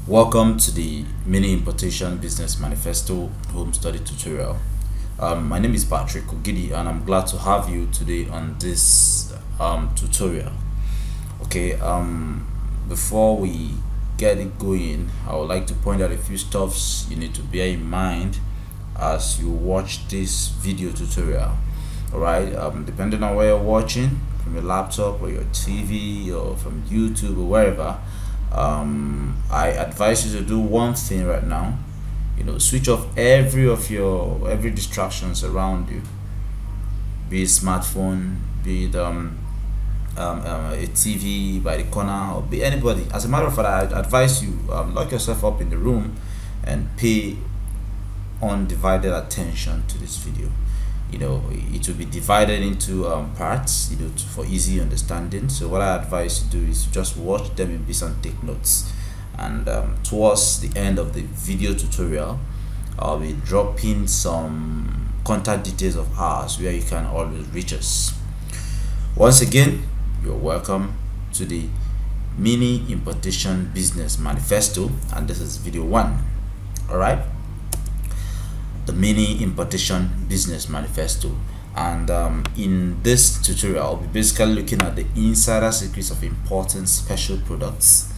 Welcome to the Mini Importation Business Manifesto Home Study Tutorial. My name is Patrick Ogidi and I'm glad to have you today on this tutorial. Okay, before we get it going, I would like to point out a few stuffs you need to bear in mind as you watch this video tutorial. Alright, depending on where you're watching, from your laptop or your TV or from YouTube or wherever, I advise you to do one thing right now. Switch off every distractions around you, be it smartphone, be it a TV by the corner, or be anybody. As a matter of fact, I advise you lock yourself up in the room and pay undivided attention to this video. It will be divided into parts, for easy understanding. So what I advise you to do is just watch them in peace and take notes. And towards the end of the video tutorial, I'll be dropping some contact details of ours where you can always reach us. Once again, you're welcome to the Mini Importation Business Manifesto, and this is video 1. All right, the Mini Importation Business Manifesto. And in this tutorial, I'll be basically looking at the insider secrets of importing special products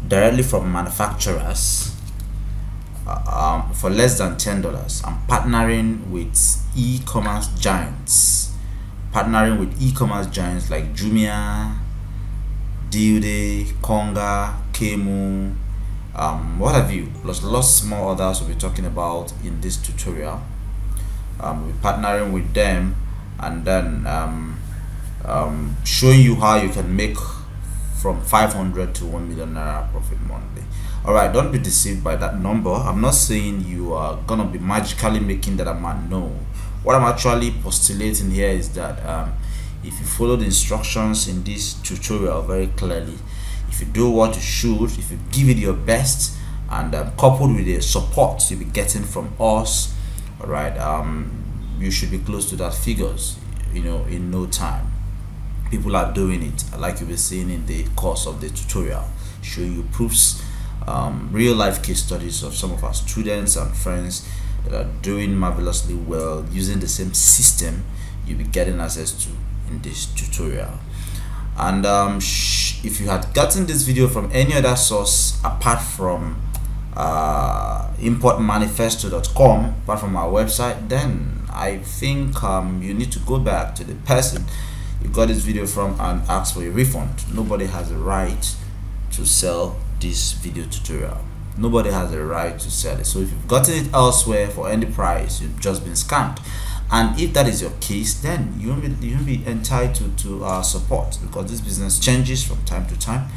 directly from manufacturers for less than $10. I'm partnering with e-commerce giants, like Jumia, Deal, Konga, Kemu, what have you, plus lots more others we'll be talking about in this tutorial. We'll be partnering with them and then showing you how you can make from 500 to 1 million naira profit monthly. All right, don't be deceived by that number. I'm not saying you are gonna be magically making that amount. No, what I'm actually postulating here is that if you follow the instructions in this tutorial very clearly, if you do what you should, if you give it your best, and coupled with the support you'll be getting from us, all right, you should be close to that figures, in no time. People are doing it, like you'll be seeing in the course of the tutorial, showing you proofs, real life case studies of some of our students and friends that are doing marvelously well using the same system you'll be getting access to in this tutorial. And if you had gotten this video from any other source apart from importmanifesto.com, apart from our website, then I think you need to go back to the person you got this video from and ask for a refund. Nobody has a right to sell this video tutorial. Nobody has a right to sell it. So if you've gotten it elsewhere for any price, you've just been scammed. And if that is your case, then you won't be entitled to our support, because this business changes from time to time.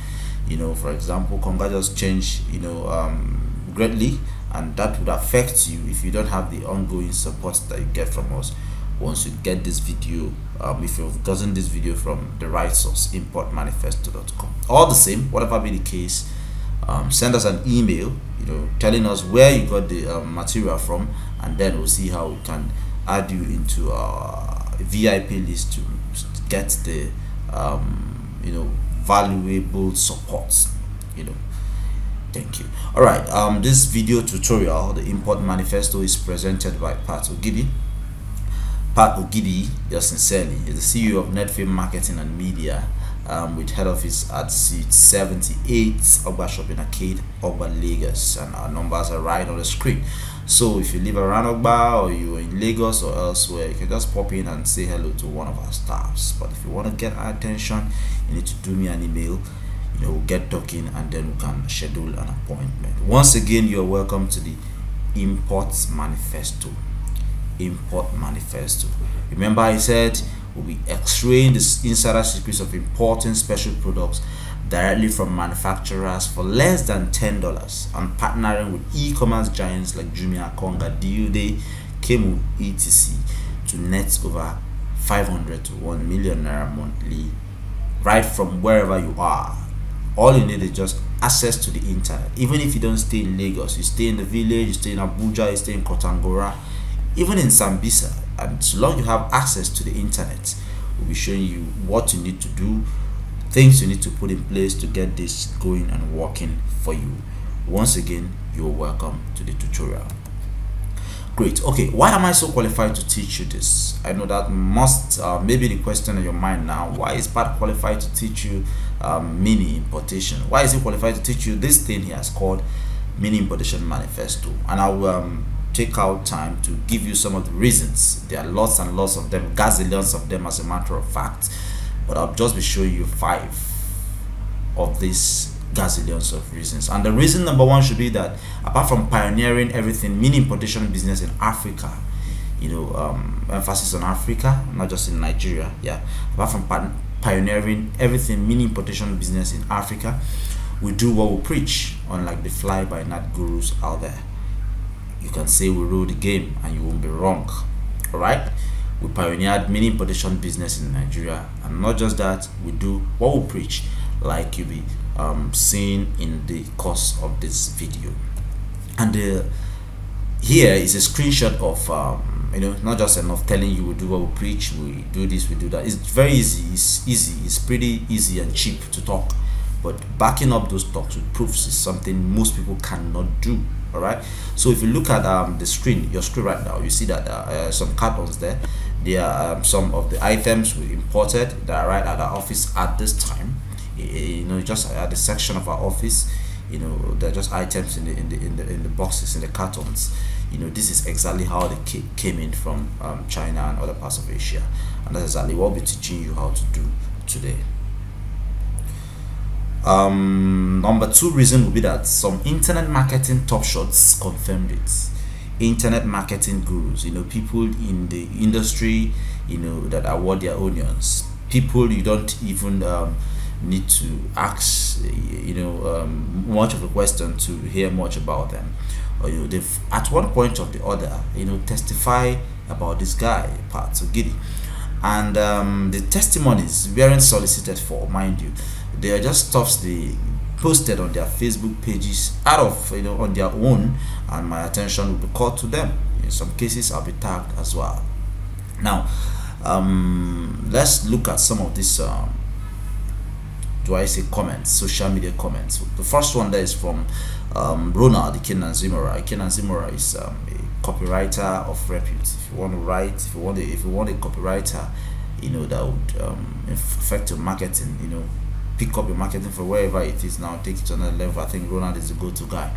For example, Konga just changed greatly, and that would affect you if you don't have the ongoing support that you get from us once you get this video, if you've gotten this video from the right source, importmanifesto.com. All the same, whatever be the case, send us an email telling us where you got the material from, and then we'll see how we can add you into our VIP list to get the valuable support. Thank you. All right, this video tutorial, the Import Manifesto, is presented by Pat Ogidi. Pat Ogidi, yours sincerely, is the CEO of Netfilm Marketing and Media, with head office at Suite 78 Ogba Shopping Arcade, Ogba, Lagos, and our numbers are right on the screen. So if you live around Ogba or you're in Lagos or elsewhere, you can just pop in and say hello to one of our staffs. But if you want to get our attention, you need to do me an email. We'll get talking and then we can schedule an appointment. Once again, you're welcome to the Import Manifesto. Remember, I said we'll be x-raying the insider secrets of importing special products directly from manufacturers for less than $10, and partnering with e-commerce giants like Jumia, Konga, Deal, Kemu, etc. to net over 500 to 1 million naira monthly, right from wherever you are. All you need is just access to the internet. Even if you don't stay in Lagos, you stay in the village, you stay in Abuja, you stay in Kotangora, even in Sambisa, and so long you have access to the internet, we'll be showing you what you need to do, things you need to put in place to get this going and working for you. Once again, you're welcome to the tutorial. Great. Okay, why am I so qualified to teach you this? I know that must maybe the question in your mind now: why is Pat qualified to teach you mini importation? Why is he qualified to teach you this thing he has called mini importation manifesto? And I will take out time to give you some of the reasons. There are lots and lots of them, gazillions of them, as a matter of fact, but I'll just be showing you 5 of these gazillions of reasons. And the reason number 1 should be that apart from pioneering everything mini importation business in Africa, emphasis on Africa, not just in Nigeria, apart from pioneering everything mini importation business in Africa, we do what we preach, unlike the fly by night gurus out there. You can say we rule the game and you won't be wrong. All right, we pioneered mini importation business in Nigeria, and not just that, we do what we preach, like you'll be seeing in the course of this video. And here is a screenshot of not just enough telling you we do what we preach, we do this, we do that. It's very easy, it's pretty easy and cheap to talk, but backing up those talks with proofs is something most people cannot do. All right, so if you look at your screen right now, you see that some cartons there. There are some of the items we imported that are right at our office at this time. Just at the section of our office, they're just items in the boxes, in the cartons. This is exactly how they came in from China and other parts of Asia, and that's exactly what we'll be teaching you how to do today. Number 2 reason will be that some internet marketing top shots confirmed it. Internet marketing gurus, people in the industry, that award their onions. People you don't even need to ask much of a question to hear much about them, or they've at one point or the other testify about this guy, Pat Ogidi. And the testimonies weren't solicited for, mind you. They are just stuffs they posted on their Facebook pages out of on their own, and my attention will be called to them. In some cases I'll be tagged as well. Now let's look at some of these comments, social media comments. The first one there is from Ronald Ikenna-Nzimora. Ikenna-Nzimora is a copywriter of repute. If you want to write, if you want a copywriter that would affect your marketing, pick up your marketing for wherever it is now, take it to another level, I think Ronald is the go-to guy.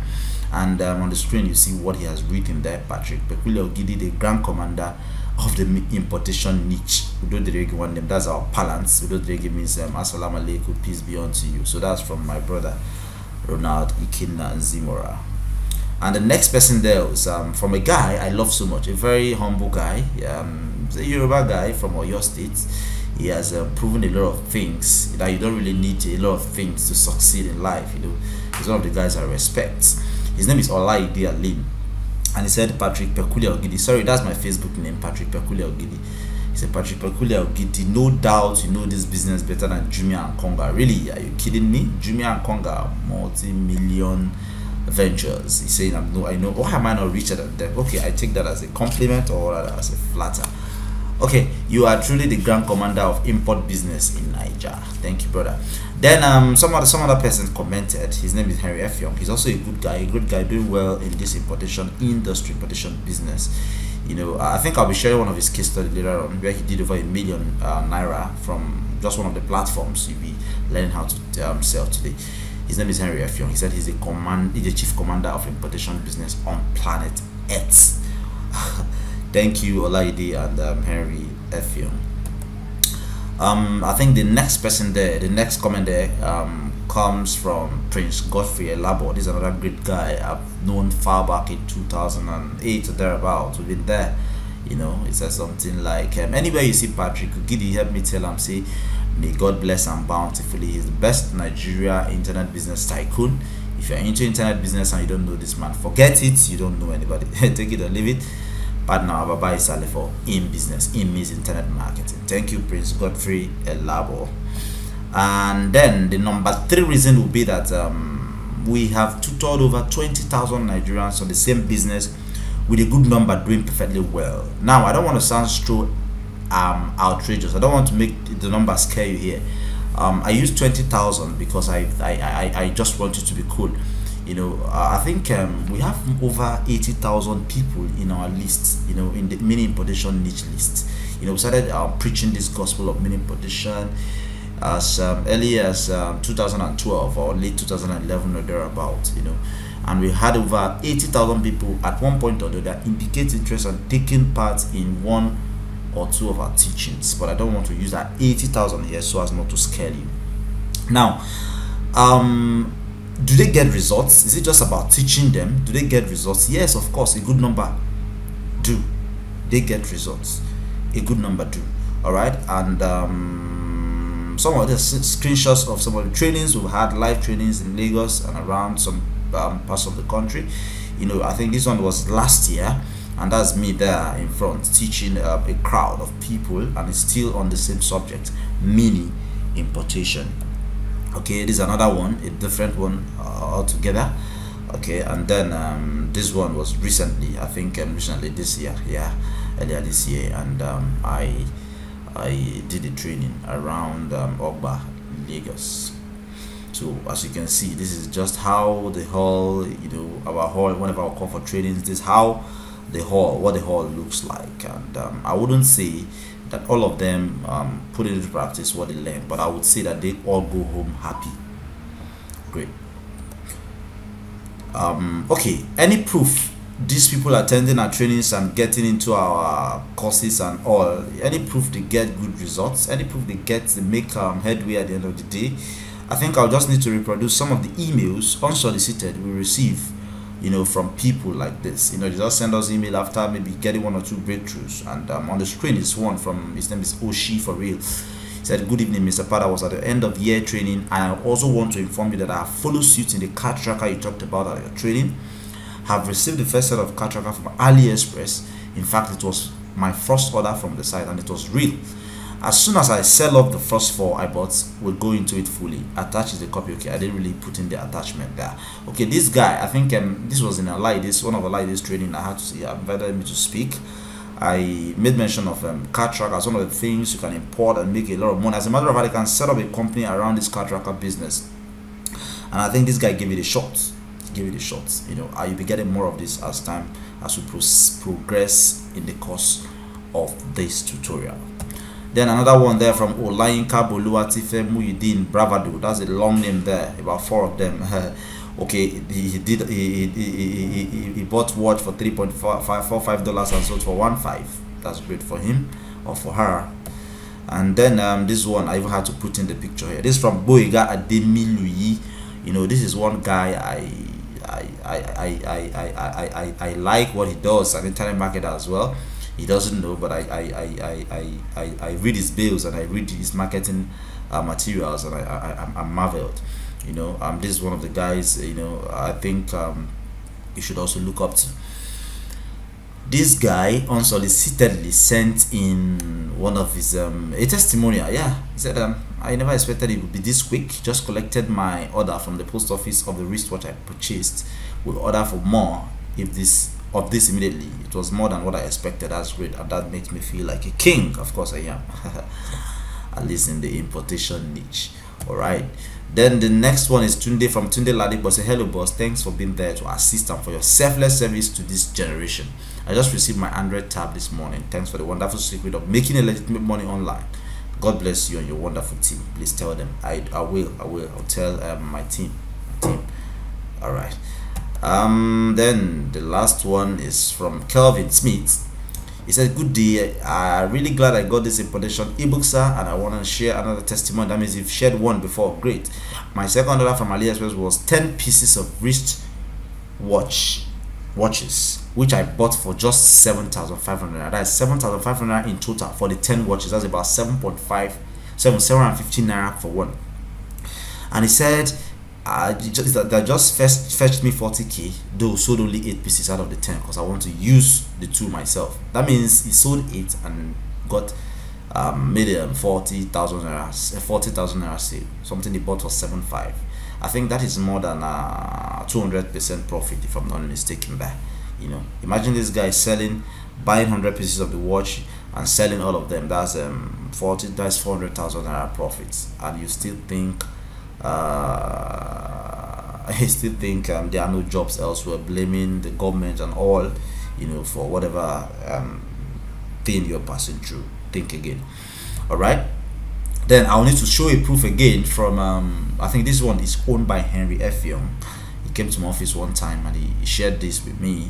And on the screen you see what he has written there. Patrick Peculiar Ogidi, the Grand Commander of the importation niche. That's our balance. Means assalamu alaikum, peace be unto you. So that's from my brother Ronald Ikenna-Nzimora. And the next person there is from a guy I love so much, a very humble guy, a Yoruba guy from Oyo State. He has proven a lot of things that you don't really need a lot of things to succeed in life. He's one of the guys I respect. His name is Olaide Alim, and he said Patrick Peculiar Ogidi. Sorry, that's my Facebook name, Patrick Peculiar Ogidi. He said Patrick Peculiar Ogidi, no doubt you know this business better than Jumia and Konga. Really? Are you kidding me? Jumia and Konga are multi-million ventures. He's saying I know. Why am I not richer than them? Okay, I take that as a compliment or as a flatter. Okay, you are truly the Grand Commander of import business in Niger. Thank you, brother. Then some other person commented. His name is Henry F. Young. He's also a good guy doing well in this importation business. I think I'll be sharing one of his case studies later on, where he did over $1 million naira from just one of the platforms you'll be learning how to sell today. His name is Henry F. Young. He said he's the chief commander of importation business on planet Earth. Thank you, Olaide and Henry F. Young. I think the next person there, the next comment there comes from Prince Godfrey Elabo. This is another great guy I've known far back in 2008 or thereabouts. We've been there. It says something like, anywhere you see Patrick Ogidi, help me tell him, say, may God bless him bountifully. He's the best Nigeria internet business tycoon. If you're into internet business and you don't know this man, forget it. You don't know anybody. Take it or leave it. Partner Ababa is for in business, in means internet marketing. Thank you, Prince Godfrey Elabo. And then the number 3 reason will be that we have tutored over 20,000 Nigerians on the same business with a good number doing perfectly well. Now, I don't want to sound so outrageous. I don't want to make the number scare you here. I use 20,000 because I just want it to be cool. I think we have over 80,000 people in our list, in the mini importation niche list. We started preaching this gospel of mini importation as early as 2012 or late 2011 or thereabout, and we had over 80,000 people at one point or the other indicate interest and taking part in one or two of our teachings. But I don't want to use that 80,000 here so as not to scare you. Now, do they get results? Is it just about teaching them? Do they get results? Yes, of course, a good number do. They get results. A good number do. All right, and some of the screenshots of some of the trainings we've had, live trainings in Lagos and around some parts of the country. I think this one was last year, and that's me there in front teaching a crowd of people, and it's still on the same subject, mini importation. Okay, this is another one, a different one altogether. Okay, and then this one was recently, I think recently this year, earlier this year, and I did a training around Ogba, Lagos. So as you can see, this is just how the hall, our hall, whenever I come for trainings, this is how what the hall looks like. And I wouldn't say that all of them put into practice what they learned, but I would say that they all go home happy. Great. Okay, any proof these people attending our trainings and getting into our courses and all, any proof they get good results, any proof they make headway at the end of the day? I think I'll just need to reproduce some of the emails unsolicited we receive from people like this. They just send us email after maybe getting one or two breakthroughs, and on the screen is one from, his name is Oshi for real. He said, "Good evening, Mr. Pada. I was at the end of year training, and I also want to inform you that I follow suit in the card tracker you talked about at your training. Have received the first set of card tracker from AliExpress. In fact, it was my first order from the site, and it was real. As soon as I sell off the first 4 I bought, we'll go into it fully. Attach is the copy." Okay, I didn't really put in the attachment there. Okay, this guy, I think this was in one of the Alides training. I had to see, invited me to speak. I made mention of card tracker as one of the things you can import and make a lot of money. As a matter of fact, I can set up a company around this card tracker business, and I think this guy gave it a shot. You'll be getting more of this as we progress in the course of this tutorial. Then another one there from Olayinka Boluwatife Muyideen Bravado. That's a long name there, about 4 of them. Okay, he bought watch for $3.45 and sold for $1.5. That's great for him or for her. And then this one, I even had to put in the picture here. This is from Boyega Ademiluyi. This is one guy I like what he does, an internet marketer as well. He doesn't know, but I read his bills and I read his marketing materials, and I'm marveled. This is one of the guys I think you should also look up to. This guy unsolicitedly sent in one of his a testimonial. Yeah, he said I never expected it would be this quick. Just collected my order from the post office of the wristwatch I purchased. Will order for more of this immediately. It was more than what I expected. That's great, and that makes me feel like a king. Of course I am. At least in the importation niche. All right, then the next one is Tunde from Tunde Ladipo. Say, "Hello boss, thanks for being there to assist and for your selfless service to this generation. I just received my Android tab this morning. Thanks for the wonderful secret of making a legitimate money online. God bless you and your wonderful team. Please tell them." I will. I'll tell my team. All right. Then the last one is from Kelvin Smith. He said, "Good day. I'm really glad I got this importation ebook, sir, and I want to share another testimony." That means you've shared one before. Great. My second order from AliExpress was 10 pieces of wrist watches, which I bought for just 7,500. That is 7,500 in total for the 10 watches. That's about 750 naira for one. And he said, "That just fetched me 40k, though sold only 8 pieces out of the 10 because I want to use the 2 myself." That means he sold 8 and got made 40,000 naira sale. Something he bought for 7.5. I think that is more than 200% profit, if I'm not mistaken. There, imagine this guy buying 100 pieces of the watch and selling all of them. That's 400,000 naira profits, and you still think I still think there are no jobs elsewhere, blaming the government and all, for whatever thing you're passing through. Think again. All right. Then I'll need to show a proof again from I think this one is owned by Henry F. Young. He came to my office one time and he shared this with me.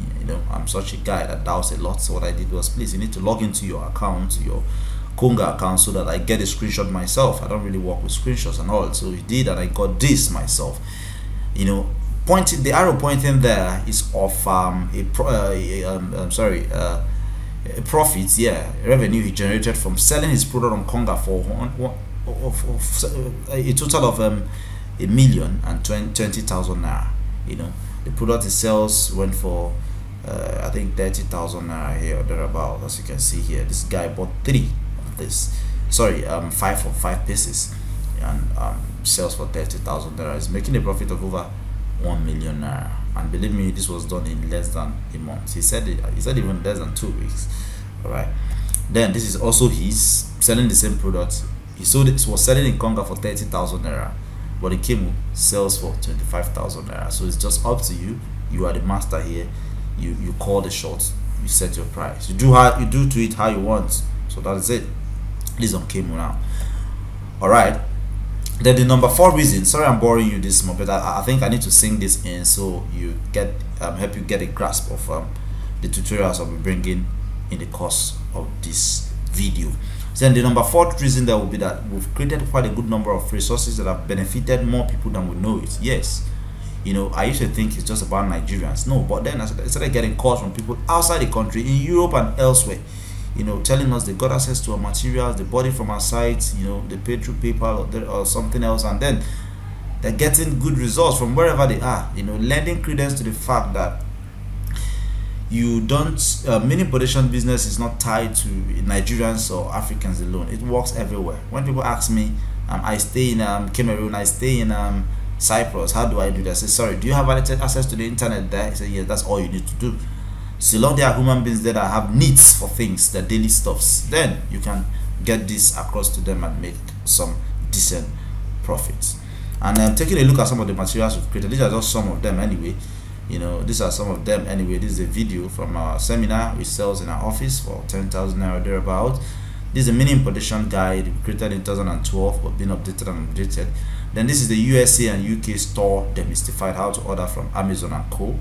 I'm such a guy that doubts a lot. So what I did was, please, you need to log into your account, your Konga account, so that I get a screenshot myself. I don't really work with screenshots and all. So he did, and I got this myself. Pointing, the arrow pointing there is of profits, revenue he generated from selling his product on Konga for a total of 1,020,000 naira. The product he sells went for I think 30,000 naira here or thereabout. As you can see here, this guy bought 3 of this, 5 of 5 pieces, and sells for 30,000 naira. He's making a profit of over 1 million naira, and believe me, this was done in less than a month. He said even less than 2 weeks. All right. Then this is also his selling the same product. He was selling in Konga for 30,000 naira, but the Kemu sells for 25,000 naira. So it's just up to you. You are the master here. You call the shots. You set your price. You do to it how you want. So that is it. This is on Kemu now. All right. Then the number 4 reason. Sorry, I'm boring you this month, but I think I need to sing this in so you get help you get a grasp of the tutorials I'll be bringing in the course of this video. Then the number 4th reason there will be that we've created quite a good number of resources that have benefited more people than we know it. Yes, I used to think it's just about Nigerians. No, but then I started getting calls from people outside the country, in Europe and elsewhere, telling us they got access to our materials, they bought it from our sites, they paid through PayPal or something else, and then they're getting good results from wherever they are, lending credence to the fact that you don't mini production business is not tied to Nigerians or Africans alone. It works everywhere. When people ask me, I stay in Cameroon, I stay in Cyprus, how do I do that? I say, sorry, do you have access to the internet there? I say, yes, that's all you need to do. So long there are human beings there that have needs for things, their daily stuffs, then you can get this across to them and make some decent profits. And taking a look at some of the materials we've created, these are just some of them anyway. These are some of them anyway. This is a video from our seminar which sells in our office for 10,000 naira thereabout. This is a mini importation guide created in 2012 but been updated and updated. Then this is the USA and UK store demystified, how to order from Amazon and Co.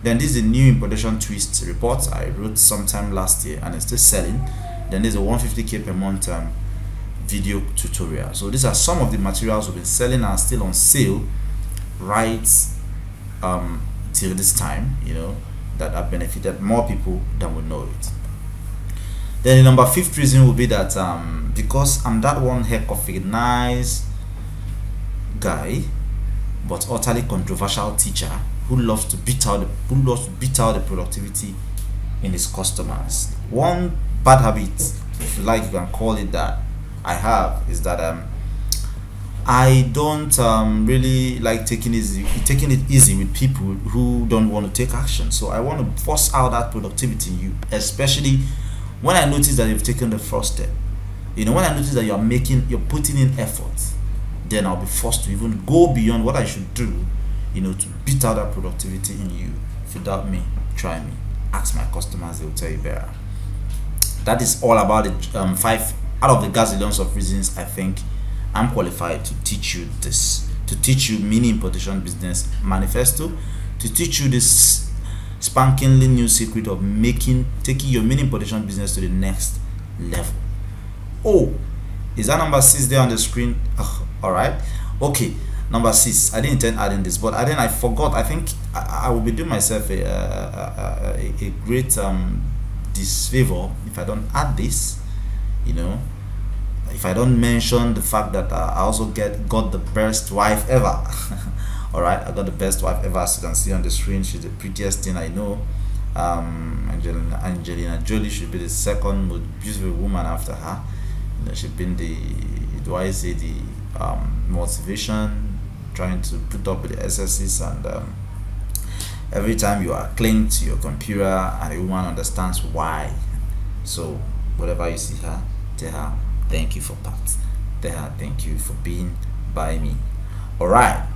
Then this is the new importation twist report I wrote sometime last year and it's still selling. Then there's a 150k per month video tutorial. So these are some of the materials we've been selling and still on sale right till this time, that have benefited more people than we know it. Then the number 5th reason will be that because I'm that one heck of a nice guy but utterly controversial teacher who loves to beat out the productivity in his customers. One bad habit, if you like, you can call it that, I have is that I don't really like taking it easy with people who don't want to take action. So I want to force out that productivity in you, especially when I notice that you've taken the first step. When I notice that you're putting in effort, then I'll be forced to even go beyond what I should do, to beat out that productivity in you. If you doubt me, try me. Ask my customers, they'll tell you better. That is all about the 5 out of the gazillions of reasons I think I'm qualified to teach you this, to teach you mini importation business manifesto, to teach you this spankingly new secret of taking your mini importation business to the next level. Oh, is that number 6 there on the screen? All right, okay, number 6. I didn't intend adding this, but I forgot. I think I will be doing myself a great disfavor if I don't add this. If I don't mention the fact that I also got the best wife ever. All right, I got the best wife ever, as you can see on the screen. She's the prettiest thing I know. Angelina Jolie should be the second most beautiful woman after her. She's been the motivation, trying to put up with the SSCs, and every time you are clinging to your computer and a woman understands why. So whatever you see her, tell her thank you for Pat. Tell her thank you for being by me. All right.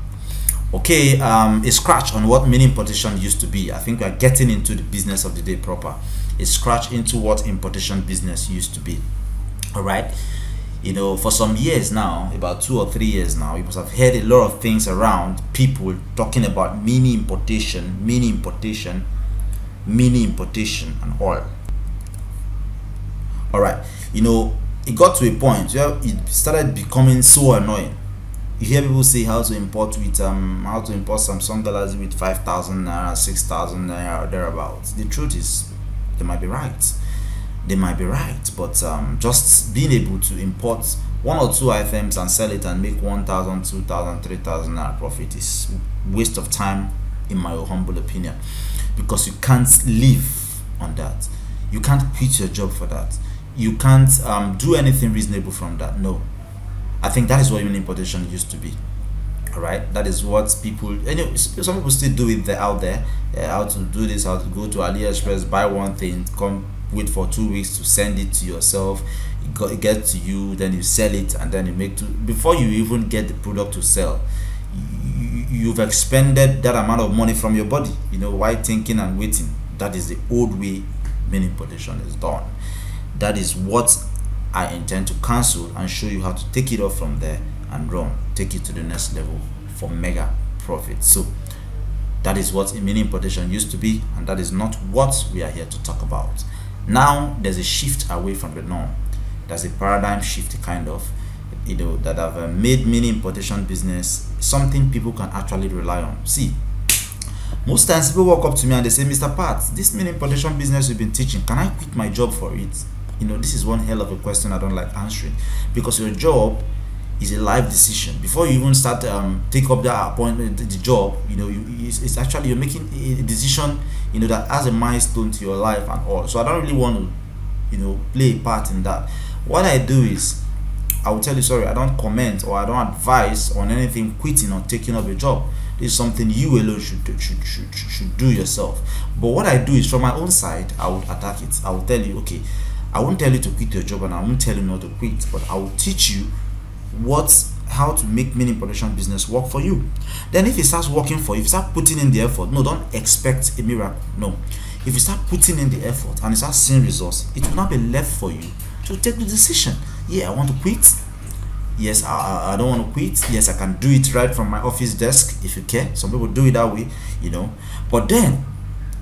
Okay, a scratch on what mini importation used to be. I think we are getting into the business of the day proper. A scratch into what importation business used to be. All right. For some years now, about 2 or 3 years now, you must have heard a lot of things around people talking about mini importation, and all. All right. It got to a point where it started becoming so annoying. You hear people say how to import Samsung Galaxy with 5,000 naira, 6,000 naira, thereabouts. The truth is, they might be right. But just being able to import 1 or 2 items and sell it and make 1,000, 2,000, 3,000 naira profit is waste of time, in my humble opinion, because you can't live on that. You can't quit your job for that. You can't do anything reasonable from that. No, I think that is what mini importation used to be. All right, that is what people. Some people still do it out there. How to do this? How to go to AliExpress, buy one thing, come wait for 2 weeks to send it to yourself. It gets to you, then you sell it, and then you make two. Before you even get the product to sell, you've expended that amount of money from your body. While thinking and waiting. That is the old way mini importation is done. That is what I intend to cancel and show you how to take it off from there and take it to the next level for mega profit. So that is what mini importation used to be, and that is not what we are here to talk about. Now there's a shift away from the norm. There's a paradigm shift, kind of, that have made mini importation business something people can actually rely on. See, most times people walk up to me and they say, Mr. Pat, this mini importation business you've been teaching, can I quit my job for it? This is one hell of a question I don't like answering, because your job is a life decision. Before you even start take up that appointment, the job, it's actually you're making a decision, that has a milestone to your life and all. So I don't really want to, play a part in that. What I do is, I will tell you, sorry, I don't comment or I don't advise on anything quitting or taking up a job. This is something you alone should do yourself. But what I do is, from my own side, I would attack it. I will tell you, okay, I won't tell you to quit your job and I won't tell you not to quit, but I will teach you how to make mini importation business work for you. Then if it starts working for you, if you start putting in the effort, no, don't expect a miracle. No, if you start putting in the effort and you start seeing results, it will not be left for you to take the decision. Yeah, I want to quit. Yes, I don't want to quit. Yes, I can do it right from my office desk if you care. Some people do it that way, But then,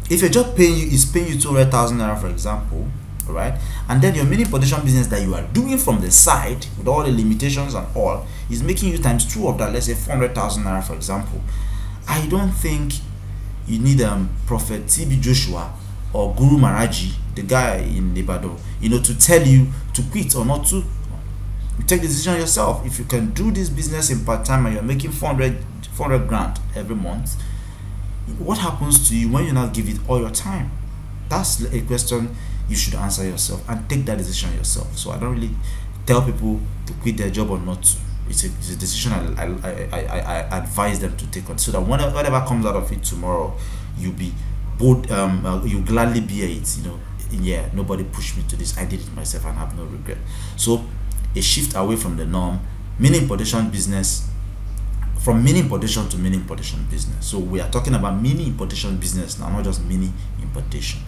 if your job is paying you 200,000 naira, for example, all right, and then your mini importation business that you are doing from the side with all the limitations and all is making you times 2 of that, let's say 400,000 naira, for example, I don't think you need Prophet TB Joshua or Guru Maharaji, the guy in Ibadan, to tell you to quit or not to. You take the decision yourself. If you can do this business in part-time and you're making 400 grand every month, what happens to you when you not give it all your time? That's a question you should answer yourself and take that decision yourself. So I don't really tell people to quit their job or not to. It's a decision I advise them to take on, so that whatever comes out of it tomorrow, you be bold, you gladly bear it. Yeah, nobody pushed me to this. I did it myself and have no regret. So a shift away from the norm, mini importation business, from mini importation to mini importation business. So we are talking about mini importation business now, not just mini importation.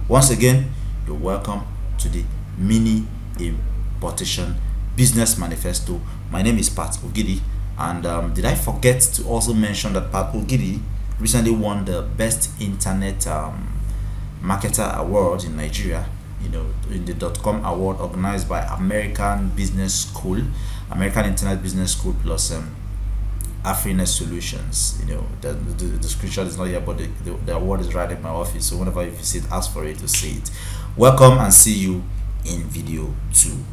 Once again, you're welcome to the mini importation business manifesto. My name is Pat Ogidi, and did I forget to also mention that Pat Ogidi recently won the best internet marketer award in Nigeria, in the .com award organized by American Business School, American Internet Business School, plus Afrinet Solutions. The screenshot is not here, but the award is right at my office, so whenever you visit, ask for it to see it. Welcome, and see you in video 2.